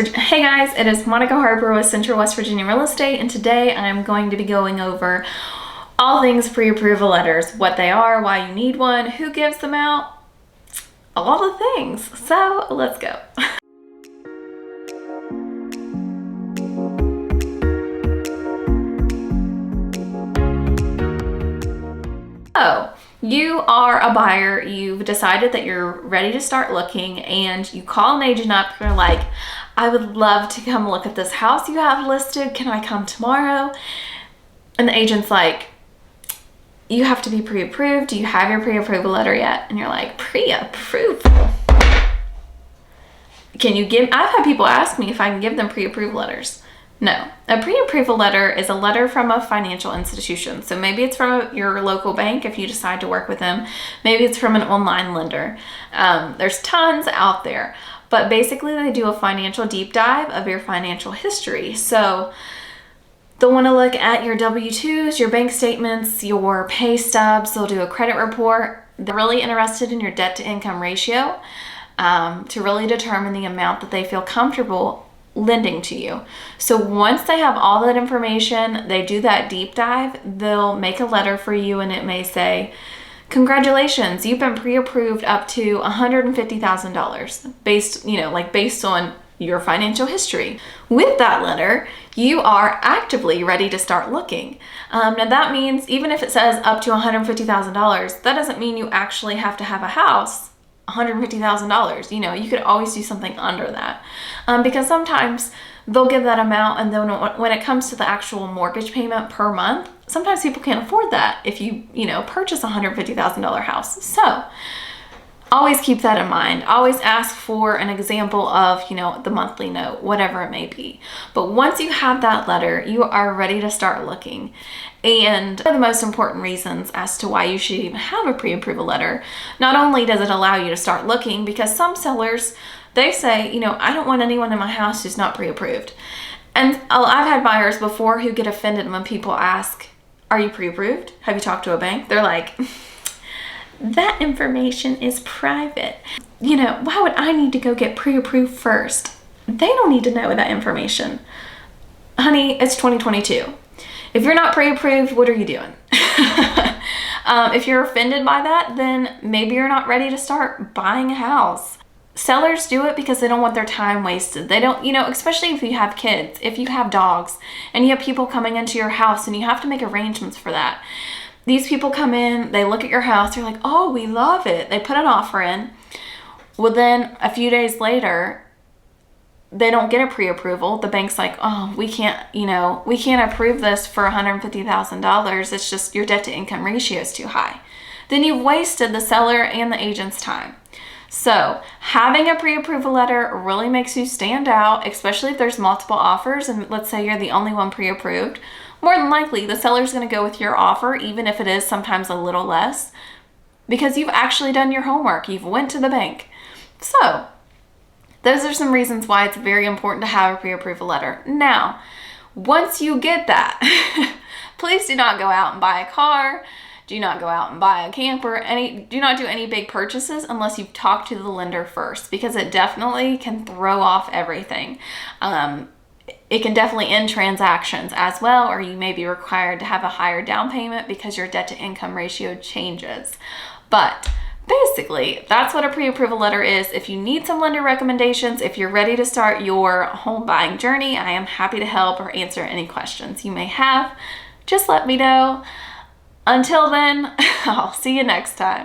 Hey guys, it is Monica Harper with Central West Virginia Real Estate, and today I'm going to be going over all things pre-approval letters, what they are, why you need one, who gives them out, all the things. So let's go. So you are a buyer, you've decided that you're ready to start looking, and you call an agent up, you're like, I would love to come look at this house you have listed. Can I come tomorrow? And the agent's like, you have to be pre-approved. Do you have your pre-approval letter yet? And you're like, pre-approval? I've had people ask me if I can give them pre-approval letters. No, a pre-approval letter is a letter from a financial institution. So maybe it's from your local bank if you decide to work with them. Maybe it's from an online lender. There's tons out there. But basically they do a financial deep dive of your financial history. So they'll want to look at your W-2s, your bank statements, your pay stubs. They'll do a credit report. They're really interested in your debt to income ratio to really determine the amount that they feel comfortable lending to you. So once they have all that information, they do that deep dive, they'll make a letter for you, and it may say, congratulations, you've been pre-approved up to $150,000 based on your financial history. With that letter, you are actively ready to start looking. Now that means even if it says up to $150,000, that doesn't mean you actually have to have a house $150,000. You could always do something under that, because sometimes they'll give that amount, and then when it comes to the actual mortgage payment per month, sometimes people can't afford that if you purchase a $150,000 house. So always keep that in mind. Always ask for an example of the monthly note, whatever it may be. But once you have that letter, you are ready to start looking. And one of the most important reasons as to why you should even have a pre-approval letter, not only does it allow you to start looking, because some sellers, they say, I don't want anyone in my house who's not pre-approved. And I've had buyers before who get offended when people ask, are you pre-approved? Have you talked to a bank? They're like, that information is private. Why would I need to go get pre-approved first? They don't need to know that information. Honey, it's 2022. If you're not pre-approved, what are you doing? If you're offended by that, then maybe you're not ready to start buying a house. Sellers do it because they don't want their time wasted. They don't, especially if you have kids, if you have dogs, and you have people coming into your house and you have to make arrangements for that. These people come in, they look at your house, they're like, oh, we love it. They put an offer in. Well, then a few days later, they don't get a pre-approval. The bank's like, oh, we can't approve this for $150,000. It's just your debt to income ratio is too high. Then you've wasted the seller and the agent's time. So having a pre-approval letter really makes you stand out, especially if there's multiple offers and let's say you're the only one pre-approved. More than likely, the seller's going to go with your offer, even if it is sometimes a little less, because you've actually done your homework. You've went to the bank. So those are some reasons why it's very important to have a pre-approval letter. Now, once you get that, please do not go out and buy a car. Do not go out and buy a camper. Do not do any big purchases unless you've talked to the lender first, because it definitely can throw off everything. It can definitely end transactions as well, or you may be required to have a higher down payment because your debt to income ratio changes. But basically, that's what a pre-approval letter is. If you need some lender recommendations, if you're ready to start your home buying journey, I am happy to help or answer any questions you may have. Just let me know. Until then, I'll see you next time.